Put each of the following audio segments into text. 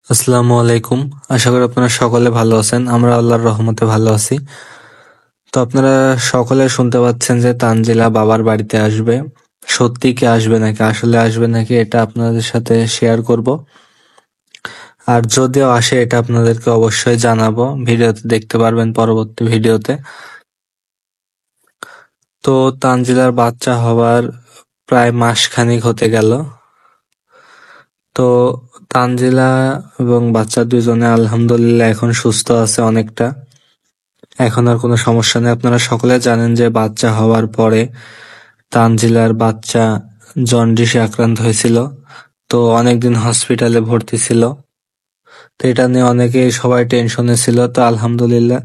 আসসালামু আলাইকুম। আশা করি আপনারা সকলে ভালো আছেন। আমরা আল্লাহর রহমতে ভালো আছি। তো আপনারা সকলে শুনতে পাচ্ছেন যে তানজিলা বাবার বাড়িতে আসবে। সত্যি কি আসবে নাকি আসলে আসবে নাকি এটা আপনাদের সাথে শেয়ার করব। আর যদিও আসে এটা আপনাদেরকে অবশ্যই জানাবো, ভিডিওতে দেখতে পারবেন পরবর্তী ভিডিওতে। তো তানজিলার বাচ্চা হওয়ার প্রায় মাসখানেক হতে গেল। তো তানজিলা এবং বাচ্চা দুজনে আলহামদুলিল্লাহ এখন সুস্থ আছে অনেকটা। এখন আর কোনো সমস্যা নেই। আপনারা সকলে জানেন যে বাচ্চা হওয়ার পরে তানজিলার বাচ্চা জন্ডিসে আক্রান্ত হয়েছিল। তো অনেকদিন হসপিটালে ভর্তি ছিল। তো এটা নিয়ে অনেকেই সবাই টেনশনে ছিল। তো আলহামদুলিল্লাহ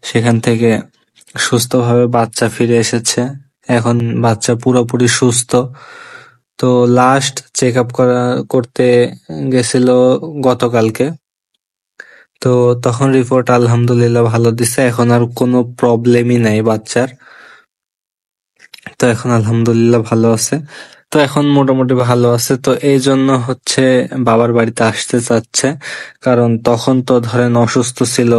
সেখান থেকে সুস্থভাবে বাচ্চা ফিরে এসেছে। এখন বাচ্চা পুরোপুরি সুস্থ। তো লাস্ট চেক আপ করতে গেছিল গতকালকে। তো তখন রিপোর্ট আলহামদুলিল্লাহ ভালো দিছে। এখন আর কোনো প্রবলেমই নাই বাচ্চার। তো এখন আলহামদুলিল্লাহ ভালো আছে। তো এখন মোটামুটি ভালো আছে। তো এই জন্য হচ্ছে বাবার বাড়িতে আসতে চাচ্ছে। কারণ তখন তো ধরেন অসুস্থ ছিল,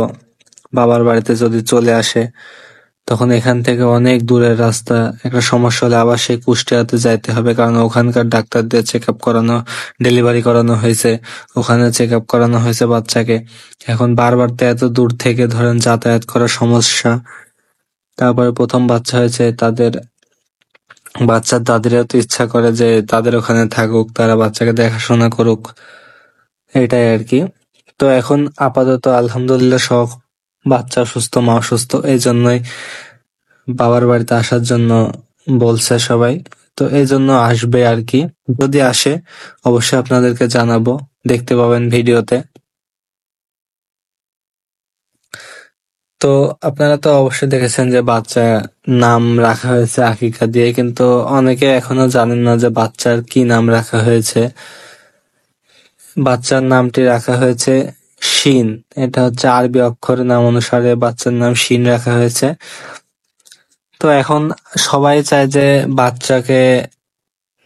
বাবার বাড়িতে যদি চলে আসে তখন এখান থেকে অনেক দূরের রাস্তা, একটা সমস্যা হলে আবার সেই কুষ্টিয়াতে যাইতে হবে। কারণ ওখানকার ডাক্তার দিয়ে চেক আপ করানো, ডেলিভারি করানো হয়েছে, ওখানে চেক আপ করানো হয়েছে বাচ্চাকে। এখন বারবার তো এত দূর থেকে ধরেন যাতায়াত করা সমস্যা। তারপরে প্রথম বাচ্চা হয়েছে, বাচ্চার দাদিরা তো ইচ্ছা করে যে তাদের ওখানে থাকুক, তারা বাচ্চাকে দেখাশোনা করুক, এটাই আর কি। তো এখন আপাতত আলহামদুলিল্লাহ সব বাচ্চা সুস্থ, মা সুস্থ, এই জন্যই বাবার বাড়িতে আসার জন্য বলছে সবাই। তো এই জন্য আসবে আর কি। যদি আসে অবশ্যই আপনাদেরকে জানাবো, দেখতে পাবেন ভিডিওতে। তো আপনারা তো অবশ্যই দেখেছেন যে বাচ্চা নাম রাখা হয়েছে আকিকা দিয়ে, কিন্তু অনেকে এখনো জানেন না যে বাচ্চার কি নাম রাখা হয়েছে। বাচ্চার নামটি রাখা হয়েছে শিন। এটা হচ্ছে আরবি অক্ষরের নাম অনুসারে বাচ্চার নাম শিন রাখা হয়েছে। তো এখন সবাই চায় যে বাচ্চাকে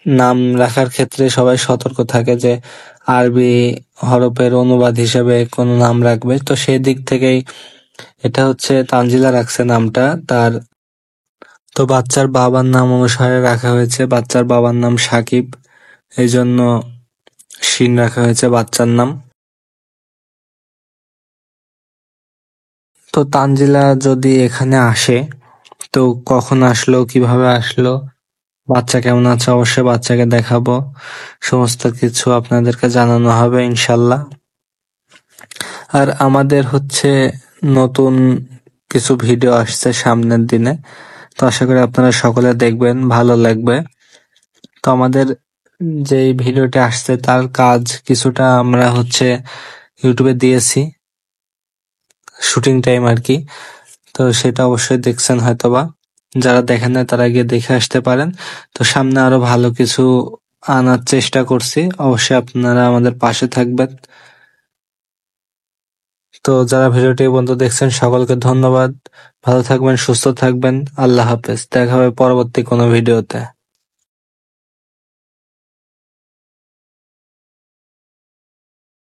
নাম রাখার ক্ষেত্রে সবাই সতর্ক থাকে যে আরবি হরফের অনুবাদ হিসেবে কোন নাম রাখবে। তো সেই দিক থেকেই এটা হচ্ছে তানজিলা রাখছে নামটা তার। তো বাচ্চার বাবার নাম অনুসারে রাখা হয়েছে। বাচ্চার বাবার নাম সাকিব, এই জন্য শিন রাখা হয়েছে বাচ্চার নাম। তো তানজিলা যদি এখানে আসে, তো কখন আসলো, কিভাবে আসলো, বাচ্চা কেমন আছে, অবশ্যই বাচ্চাকে দেখাবো। সমস্ত কিছু আপনাদেরকে জানানো হবে ইনশাল্লাহ। আর আমাদের হচ্ছে নতুন কিছু ভিডিও আসছে সামনের দিনে। তো আশা করি আপনারা সকলে দেখবেন, ভালো লাগবে। তো আমাদের যে ভিডিওটি আসছে তার কাজ কিছুটা আমরা হচ্ছে ইউটিউবে দিয়েছি, শুটিং টাইম আর কি। তো সেটা অবশ্যই দেখছেন হয়তোবা। যারা দেখেন না তারা গিয়ে দেখে আসতে পারেন। তো সামনে আরো ভালো কিছু আনার চেষ্টা করছি, অবশ্যই আপনারা আমাদের পাশে থাকবেন। তো যারা ভিডিওটি এই পর্যন্ত দেখছেন সকলকে ধন্যবাদ। ভালো থাকবেন, সুস্থ থাকবেন। আল্লাহ হাফেজ। দেখা হবে পরবর্তী কোনো ভিডিওতে।